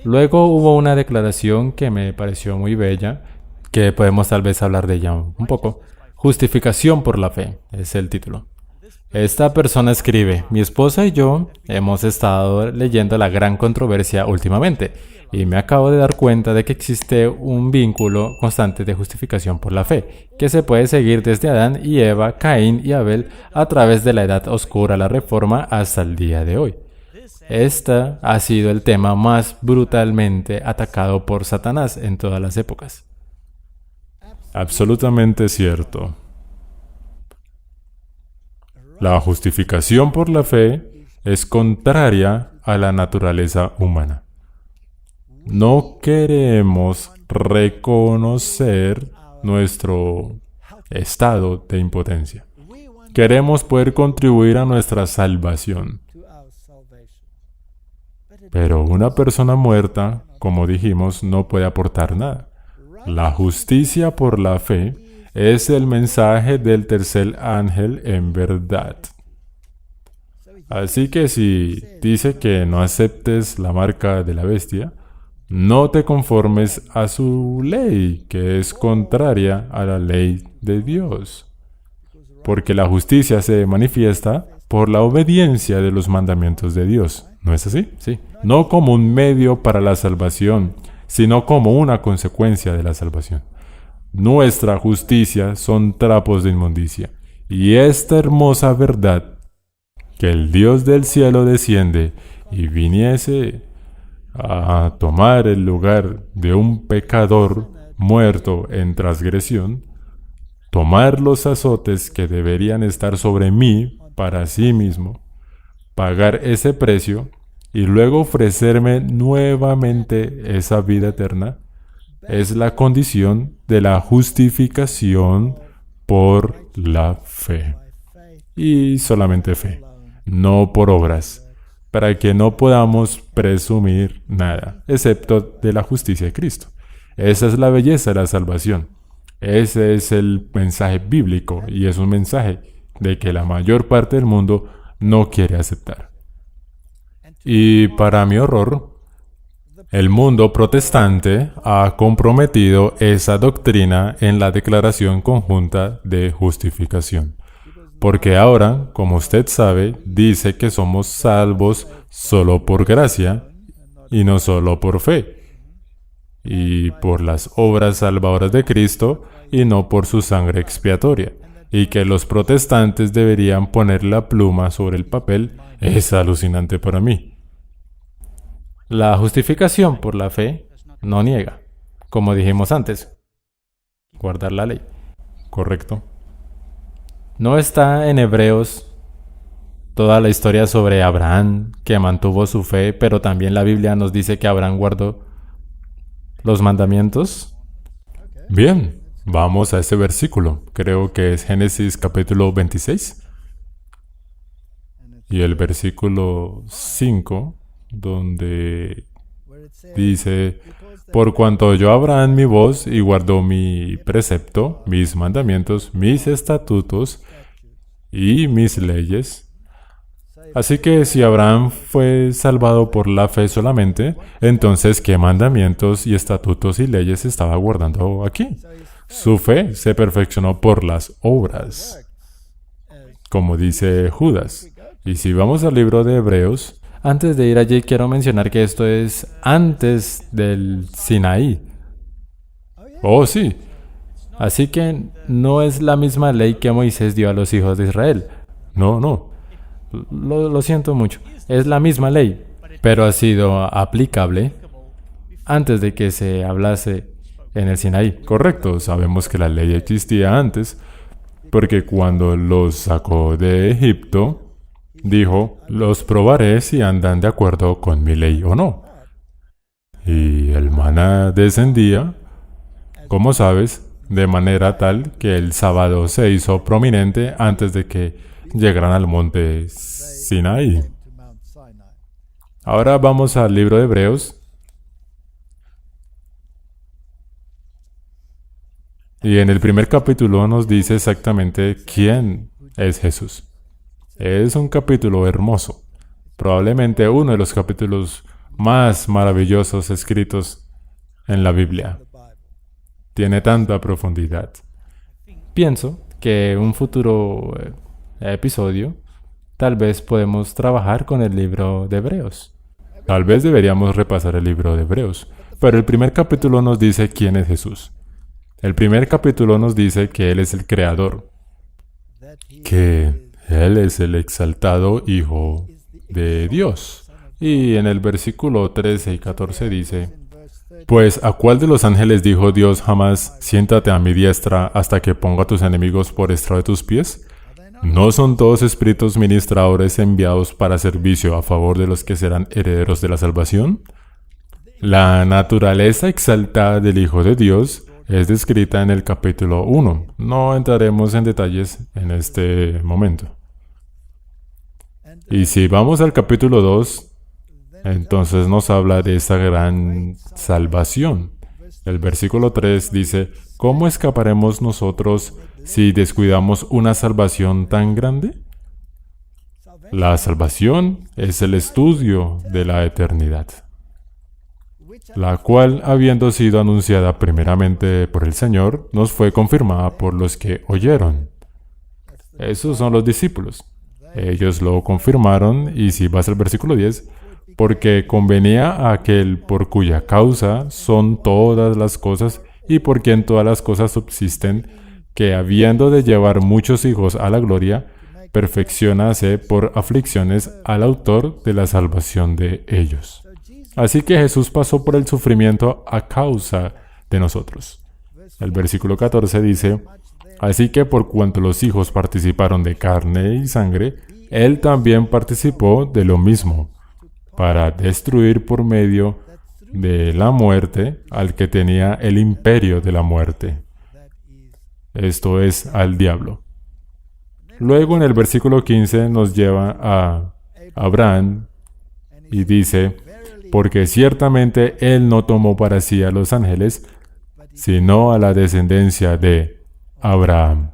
Luego hubo una declaración que me pareció muy bella, que podemos tal vez hablar de ella un poco. Justificación por la fe es el título. Esta persona escribe: mi esposa y yo hemos estado leyendo la gran controversia últimamente y me acabo de dar cuenta de que existe un vínculo constante de justificación por la fe, que se puede seguir desde Adán y Eva, Caín y Abel, a través de la edad oscura, la Reforma, hasta el día de hoy. Este ha sido el tema más brutalmente atacado por Satanás en todas las épocas. Absolutamente cierto. La justificación por la fe es contraria a la naturaleza humana. No queremos reconocer nuestro estado de impotencia. Queremos poder contribuir a nuestra salvación. Pero una persona muerta, como dijimos, no puede aportar nada. La justicia por la fe es el mensaje del tercer ángel en verdad. Así que si dice que no aceptes la marca de la bestia, no te conformes a su ley, que es contraria a la ley de Dios. Porque la justicia se manifiesta por la obediencia de los mandamientos de Dios. ¿No es así? Sí. No como un medio para la salvación, sino como una consecuencia de la salvación. Nuestra justicia son trapos de inmundicia. Y esta hermosa verdad, que el Dios del cielo desciende y viniese a tomar el lugar de un pecador muerto en transgresión, tomar los azotes que deberían estar sobre mí para sí mismo, pagar ese precio y luego ofrecerme nuevamente esa vida eterna, es la condición de la justificación por la fe. Y solamente fe, no por obras, para que no podamos presumir nada, excepto de la justicia de Cristo. Esa es la belleza de la salvación. Ese es el mensaje bíblico y es un mensaje de que la mayor parte del mundo no quiere aceptar. Y para mi horror, el mundo protestante ha comprometido esa doctrina en la Declaración Conjunta de Justificación. Porque ahora, como usted sabe, dice que somos salvos solo por gracia y no solo por fe, y por las obras salvadoras de Cristo y no por su sangre expiatoria, y que los protestantes deberían poner la pluma sobre el papel, es alucinante para mí. La justificación por la fe no niega, como dijimos antes, guardar la ley. ¿Correcto? No está en Hebreos toda la historia sobre Abraham, que mantuvo su fe, pero también la Biblia nos dice que Abraham guardó los mandamientos. Bien, vamos a ese versículo. Creo que es Génesis capítulo 26. Y el versículo 5, donde dice: por cuanto oyó Abraham mi voz y guardó mi precepto, mis mandamientos, mis estatutos y mis leyes. Así que si Abraham fue salvado por la fe solamente, entonces ¿qué mandamientos y estatutos y leyes estaba guardando aquí? Su fe se perfeccionó por las obras, como dice Judas. Y si vamos al libro de Hebreos, Antes de ir allí, quiero mencionar que esto es antes del Sinaí. oh sí, Así que no es la misma ley que Moisés dio a los hijos de Israel. no, Lo siento mucho. Es la misma ley, pero ha sido aplicable antes de que se hablase en el Sinaí. correcto, sabemos que la ley existía antes, porque cuando los sacó de Egipto, dijo: los probaré si andan de acuerdo con mi ley o no. Y el maná descendía, como sabes, de manera tal que el sábado se hizo prominente antes de que llegaran al monte Sinaí. Ahora vamos al libro de Hebreos. Y en el primer capítulo nos dice exactamente quién es Jesús. Es un capítulo hermoso. Probablemente uno de los capítulos más maravillosos escritos en la Biblia. Tiene tanta profundidad. Pienso que en un futuro episodio tal vez podemos trabajar con el libro de Hebreos. Tal vez deberíamos repasar el libro de Hebreos, pero el primer capítulo nos dice quién es Jesús. El primer capítulo nos dice que Él es el Creador, que Él es el exaltado Hijo de Dios. Y en el versículo 13 y 14 dice: Pues ¿a cuál de los ángeles dijo Dios jamás, siéntate a mi diestra hasta que ponga a tus enemigos por estrado de tus pies? ¿No son todos espíritus ministradores enviados para servicio a favor de los que serán herederos de la salvación? La naturaleza exaltada del Hijo de Dios es descrita en el capítulo 1. No entraremos en detalles en este momento. Y si vamos al capítulo 2, entonces nos habla de esa gran salvación. El versículo 3 dice: ¿Cómo escaparemos nosotros si descuidamos una salvación tan grande? La salvación es el estudio de la eternidad, la cual, habiendo sido anunciada primeramente por el Señor, nos fue confirmada por los que oyeron. Esos son los discípulos. Ellos lo confirmaron, y si vas al versículo 10, porque convenía a aquel por cuya causa son todas las cosas y por quien todas las cosas subsisten, que habiendo de llevar muchos hijos a la gloria, perfeccionase por aflicciones al autor de la salvación de ellos. Así que Jesús pasó por el sufrimiento a causa de nosotros. El versículo 14 dice: Así que por cuanto los hijos participaron de carne y sangre, Él también participó de lo mismo, para destruir por medio de la muerte al que tenía el imperio de la muerte, esto es, al diablo. Luego en el versículo 15 nos lleva a Abraham y dice: Porque ciertamente Él no tomó para sí a los ángeles, sino a la descendencia de Abraham.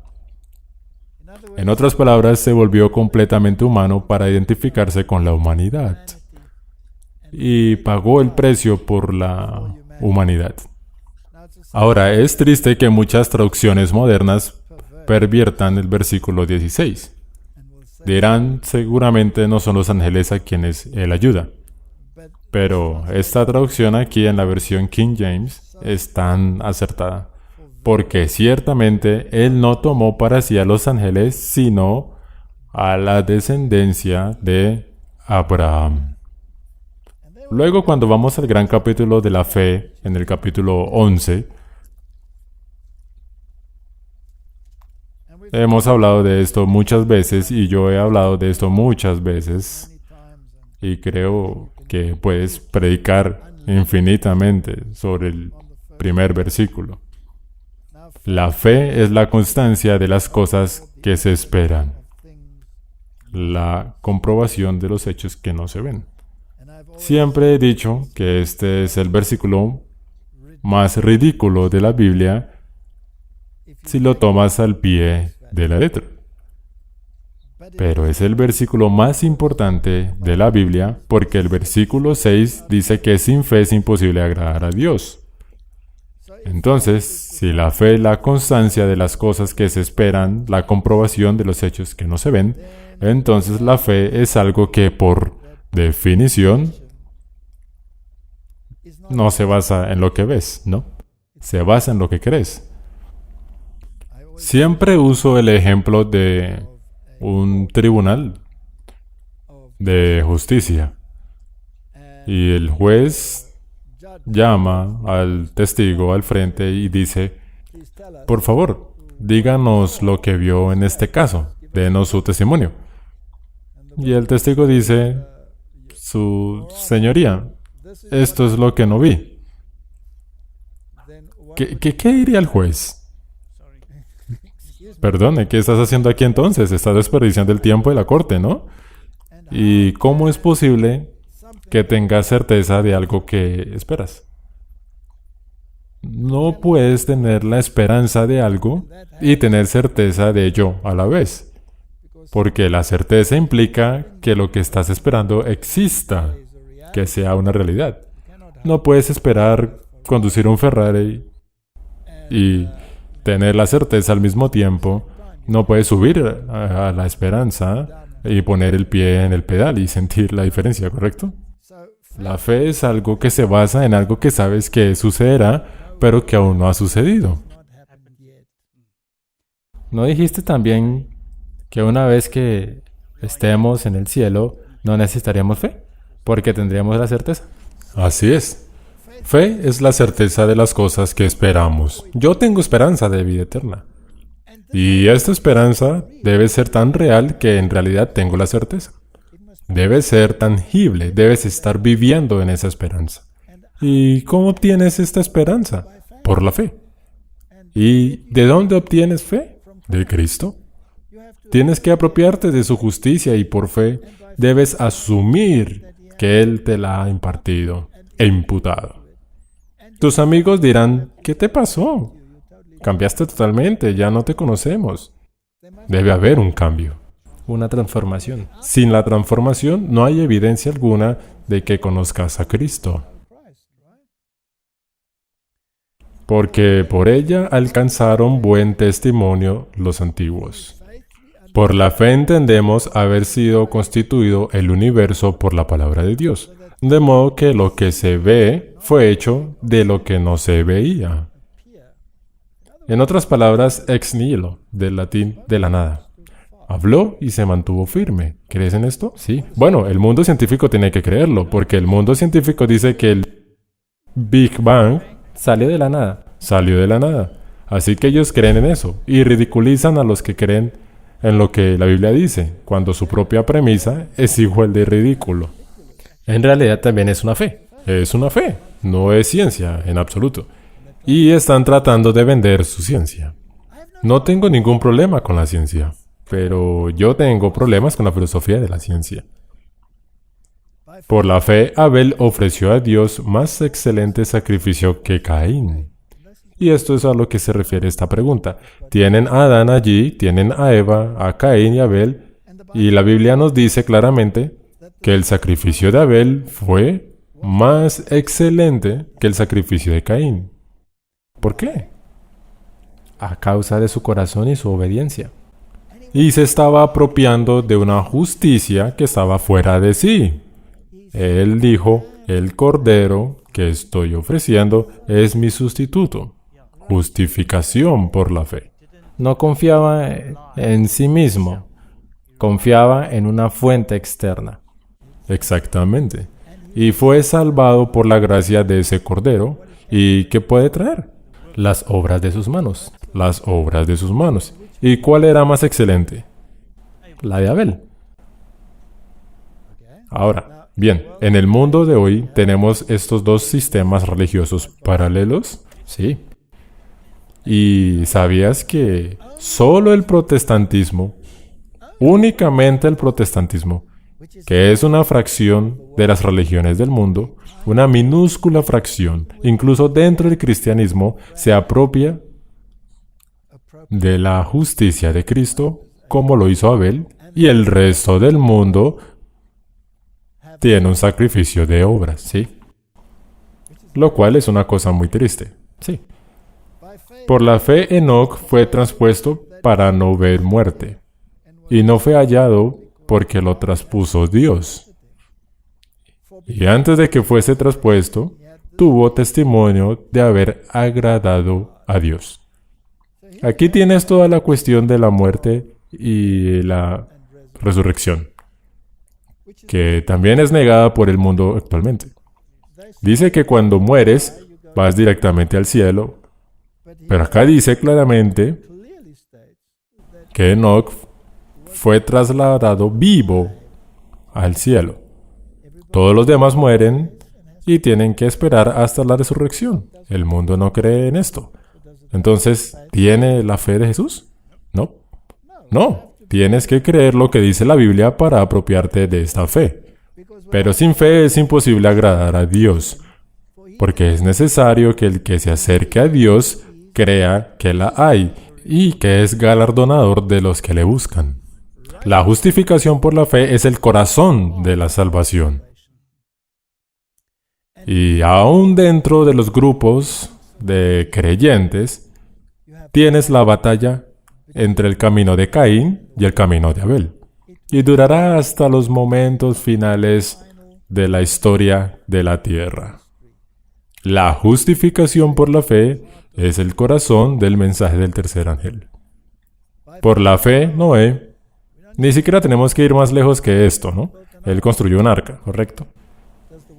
En otras palabras, se volvió completamente humano para identificarse con la humanidad, y pagó el precio por la humanidad. Ahora, es triste que muchas traducciones modernas perviertan el versículo 16. Dirán, seguramente no son los ángeles a quienes Él ayuda. Pero esta traducción aquí en la versión King James es tan acertada, porque ciertamente Él no tomó para sí a los ángeles, sino a la descendencia de Abraham. Luego, cuando vamos al gran capítulo de la fe, en el capítulo 11, hemos hablado de esto muchas veces, y yo he hablado de esto muchas veces, y creo que puedes predicar infinitamente sobre el primer versículo. La fe es la constancia de las cosas que se esperan, la comprobación de los hechos que no se ven. Siempre he dicho que este es el versículo más ridículo de la Biblia si lo tomas al pie de la letra. Pero es el versículo más importante de la Biblia porque el versículo 6 dice que sin fe es imposible agradar a Dios. Entonces, si la fe es la constancia de las cosas que se esperan, la comprobación de los hechos que no se ven, entonces la fe es algo que por definición no se basa en lo que ves, ¿no? Se basa en lo que crees. Siempre uso el ejemplo de un tribunal de justicia y el juez llama al testigo al frente y dice: por favor, díganos lo que vio en este caso, denos su testimonio. Y el testigo dice: su señoría, esto es lo que no vi. ¿Qué diría el juez? Perdone, ¿qué estás haciendo aquí entonces? Estás desperdiciando el tiempo de la corte, ¿no? ¿Y cómo es posible que tengas certeza de algo que esperas? No puedes tener la esperanza de algo y tener certeza de ello a la vez, porque la certeza implica que lo que estás esperando exista. que sea una realidad. No puedes esperar conducir un Ferrari y tener la certeza al mismo tiempo. No puedes subir a la esperanza y poner el pie en el pedal y sentir la diferencia, ¿correcto? La fe es algo que se basa en algo que sabes que sucederá, pero que aún no ha sucedido. ¿No dijiste también que una vez que estemos en el cielo no necesitaríamos fe? Porque tendríamos la certeza. Así es. Fe es la certeza de las cosas que esperamos. Yo tengo esperanza de vida eterna. Y esta esperanza debe ser tan real que en realidad tengo la certeza. Debe ser tangible, debes estar viviendo en esa esperanza. ¿Y cómo obtienes esta esperanza? Por la fe. ¿Y de dónde obtienes fe? De Cristo. Tienes que apropiarte de su justicia y por fe debes asumir que Él te la ha impartido e imputado. Tus amigos dirán, ¿qué te pasó? Cambiaste totalmente, ya no te conocemos. Debe haber un cambio. Una transformación. Sin la transformación no hay evidencia alguna de que conozcas a Cristo. Porque por ella alcanzaron buen testimonio los antiguos. Por la fe entendemos haber sido constituido el universo por la palabra de Dios, de modo que lo que se ve fue hecho de lo que no se veía. En otras palabras, ex nihilo, del latín de la nada. Habló y se mantuvo firme. ¿Crees en esto? Sí. Bueno, el mundo científico tiene que creerlo, porque el mundo científico dice que el Big Bang Salió de la nada. salió de la nada. Así que ellos creen en eso y ridiculizan a los que creen en lo que la Biblia dice, cuando su propia premisa es igual de ridículo. En realidad también es una fe. Es una fe, no es ciencia en absoluto. Y están tratando de vender su ciencia. No tengo ningún problema con la ciencia, pero yo tengo problemas con la filosofía de la ciencia. Por la fe, Abel ofreció a Dios más excelente sacrificio que Caín. Y esto es a lo que se refiere esta pregunta. Tienen a Adán allí, tienen a Eva, a Caín y Abel, y la Biblia nos dice claramente que el sacrificio de Abel fue más excelente que el sacrificio de Caín. ¿Por qué? A causa de su corazón y su obediencia. Y se estaba apropiando de una justicia que estaba fuera de sí. Él dijo, el cordero que estoy ofreciendo es mi sustituto. Justificación por la fe. No confiaba en sí mismo. Confiaba en una fuente externa. Exactamente. Y fue salvado por la gracia de ese cordero. ¿Y qué puede traer? Las obras de sus manos. Las obras de sus manos. ¿Y cuál era más excelente? La de Abel. Ahora, bien, en el mundo de hoy tenemos estos dos sistemas religiosos paralelos. Sí. ¿Y sabías que solo el protestantismo, únicamente el protestantismo, que es una fracción de las religiones del mundo, una minúscula fracción, incluso dentro del cristianismo, se apropia de la justicia de Cristo, como lo hizo Abel, y el resto del mundo tiene un sacrificio de obras, Sí. lo cual es una cosa muy triste. Sí. Por la fe, Enoc fue traspuesto para no ver muerte, y no fue hallado porque lo traspuso Dios. Y antes de que fuese traspuesto, tuvo testimonio de haber agradado a Dios. Aquí tienes toda la cuestión de la muerte y la resurrección, que también es negada por el mundo actualmente. Dice que cuando mueres, vas directamente al cielo, pero acá dice claramente que Enoc fue trasladado vivo al cielo. Todos los demás mueren y tienen que esperar hasta la resurrección. El mundo no cree en esto. Entonces, ¿tiene la fe de Jesús? No. No. Tienes que creer lo que dice la Biblia para apropiarte de esta fe. Pero sin fe es imposible agradar a Dios, porque es necesario que el que se acerque a Dios crea que la hay y que es galardonador de los que le buscan. La justificación por la fe es el corazón de la salvación. Y aún dentro de los grupos de creyentes, tienes la batalla entre el camino de Caín y el camino de Abel. Y durará hasta los momentos finales de la historia de la tierra. La justificación por la fe es el corazón del mensaje del tercer ángel. Por la fe, Noé, ni siquiera tenemos que ir más lejos que esto, ¿no? Él construyó un arca, ¿correcto?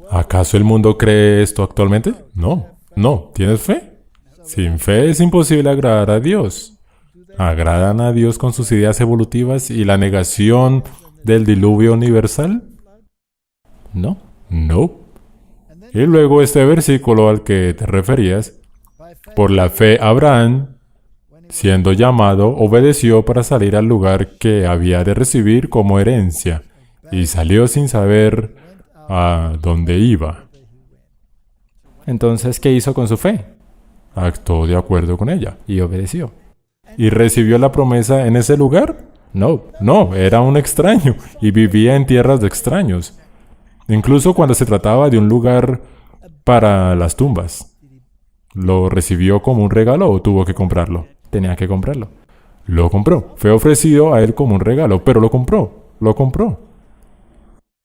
¿Acaso el mundo cree esto actualmente? No, no. ¿Tienes fe? Sin fe es imposible agradar a Dios. ¿Agradan a Dios con sus ideas evolutivas y la negación del diluvio universal? No. No. Y luego este versículo al que te referías, por la fe Abraham, siendo llamado, obedeció para salir al lugar que había de recibir como herencia, y salió sin saber a dónde iba. Entonces, ¿qué hizo con su fe? Actuó de acuerdo con ella. Y obedeció. ¿Y recibió la promesa en ese lugar? No. No, era un extraño y vivía en tierras de extraños. Incluso cuando se trataba de un lugar para las tumbas. ¿Lo recibió como un regalo o tuvo que comprarlo? Tenía que comprarlo. Lo compró. Fue ofrecido a él como un regalo, pero lo compró. Lo compró.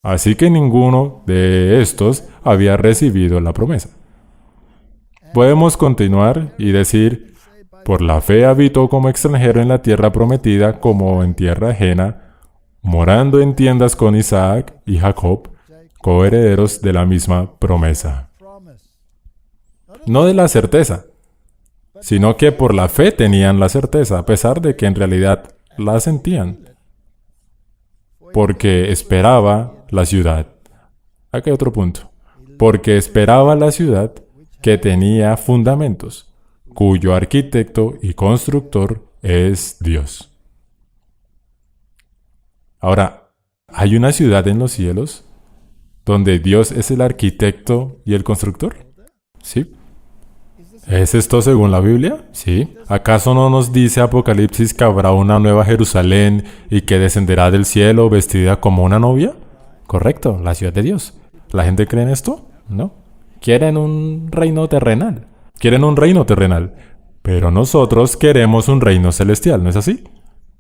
Así que ninguno de estos había recibido la promesa. Podemos continuar y decir, por la fe habitó como extranjero en la tierra prometida como en tierra ajena, morando en tiendas con Isaac y Jacob, coherederos de la misma promesa. No de la certeza, sino que por la fe tenían la certeza, a pesar de que en realidad la sentían. Porque esperaba la ciudad. Aquí hay otro punto. Porque esperaba la ciudad que tenía fundamentos, cuyo arquitecto y constructor es Dios. Ahora, ¿hay una ciudad en los cielos donde Dios es el arquitecto y el constructor? Sí. ¿Es esto según la Biblia? Sí. ¿Acaso no nos dice Apocalipsis que habrá una nueva Jerusalén y que descenderá del cielo vestida como una novia? Correcto, la ciudad de Dios. ¿La gente cree en esto? No. Quieren un reino terrenal. Quieren un reino terrenal, pero nosotros queremos un reino celestial, ¿no es así?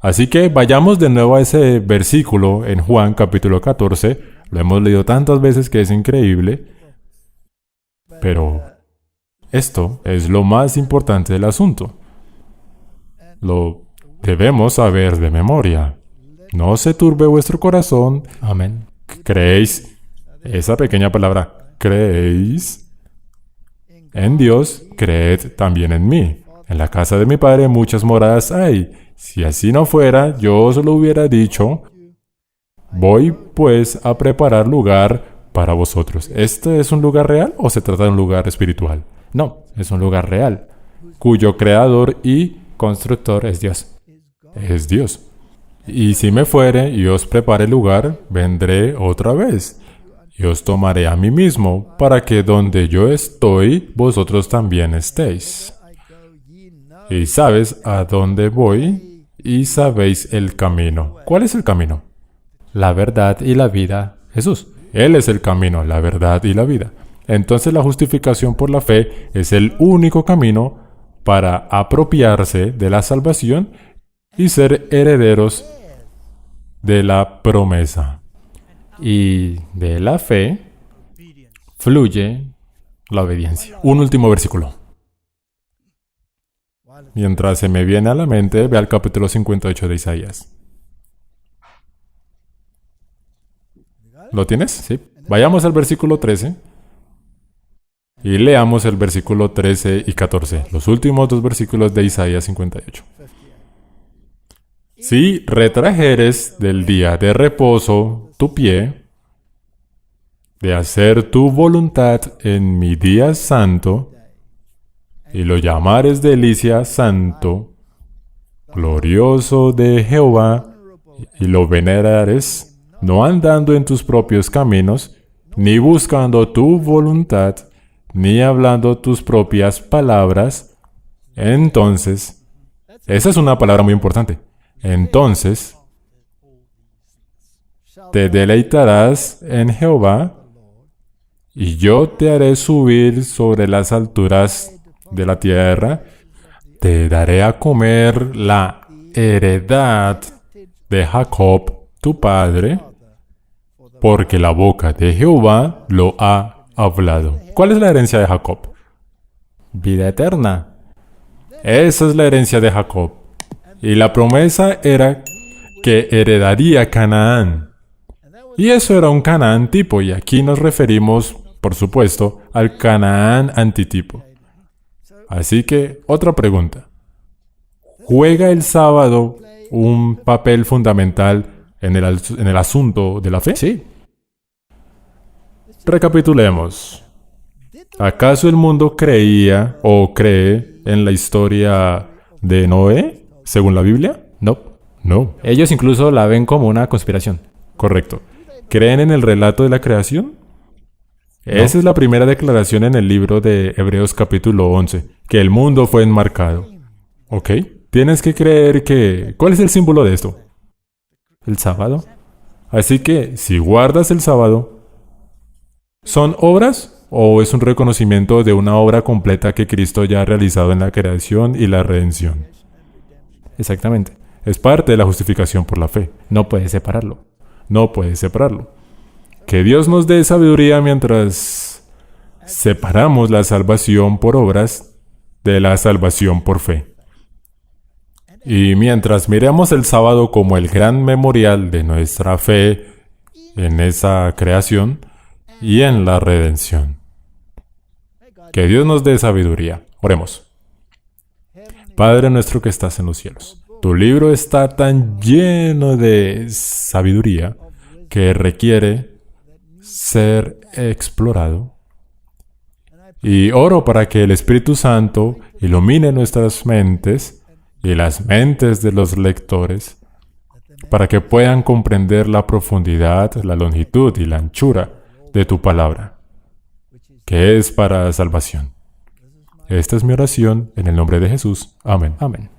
Así que vayamos de nuevo a ese versículo en Juan capítulo 14. Lo hemos leído tantas veces que es increíble, pero esto es lo más importante del asunto. Lo debemos saber de memoria. No se turbe vuestro corazón. Amén. ¿Creéis? Esa pequeña palabra, ¿creéis? En Dios, creed también en mí. En la casa de mi Padre muchas moradas hay. Si así no fuera, yo os lo hubiera dicho. Voy, pues, a preparar lugar para vosotros. ¿Este es un lugar real o se trata de un lugar espiritual? No, es un lugar real. Cuyo creador y Constructor es Dios. es Dios. Y si me fuere y os prepare lugar, vendré otra vez, y os tomaré a mí mismo, para que donde yo estoy, vosotros también estéis. Y sabes a dónde voy, y sabéis el camino. ¿Cuál es el camino? La verdad y la vida, Jesús. Él es el camino, la verdad y la vida. Entonces la justificación por la fe es el único camino para apropiarse de la salvación y ser herederos de la promesa. Y de la fe fluye la obediencia. Un último versículo. Mientras se me viene a la mente, ve al capítulo 58 de Isaías. ¿Lo tienes? Sí. Vayamos al versículo 13 y leamos el versículo 13 y 14, los últimos dos versículos de Isaías 58. Si retrajeres del día de reposo tu pie, de hacer tu voluntad en mi día santo, y lo llamares delicia santo, glorioso de Jehová, y lo venerares, no andando en tus propios caminos, ni buscando tu voluntad, ni hablando tus propias palabras, entonces, esa es una palabra muy importante, entonces, te deleitarás en Jehová, y yo te haré subir sobre las alturas de la tierra, te daré a comer la heredad de Jacob, tu padre, porque la boca de Jehová lo ha hablado. ¿Cuál es la herencia de Jacob? Vida eterna. Esa es la herencia de Jacob. Y la promesa era que heredaría Canaán. Y eso era un Canaán tipo, y aquí nos referimos, por supuesto, al Canaán antitipo. Así que, otra pregunta. ¿Juega el sábado un papel fundamental en el asunto de la fe? Sí. Recapitulemos. ¿Acaso el mundo creía o cree en la historia de Noé, según la Biblia? No. No. Ellos incluso la ven como una conspiración. Correcto. ¿Creen en el relato de la creación? Esa es la primera declaración en el libro de Hebreos capítulo 11, que el mundo fue enmarcado. ¿Ok? Tienes que creer que... ¿Cuál es el símbolo de esto? El sábado. Así que, si guardas el sábado, ¿son obras o es un reconocimiento de una obra completa que Cristo ya ha realizado en la creación y la redención? Exactamente. Es parte de la justificación por la fe. No puedes separarlo. No puedes separarlo. Que Dios nos dé sabiduría mientras separamos la salvación por obras de la salvación por fe. Y mientras miremos el sábado como el gran memorial de nuestra fe en esa creación y en la redención. Que Dios nos dé sabiduría. Oremos. Padre nuestro que estás en los cielos, tu libro está tan lleno de sabiduría que requiere ser explorado. Y oro para que el Espíritu Santo ilumine nuestras mentes y las mentes de los lectores, para que puedan comprender la profundidad, la longitud y la anchura de tu palabra, que es para salvación. Esta es mi oración en el nombre de Jesús. Amén. Amén.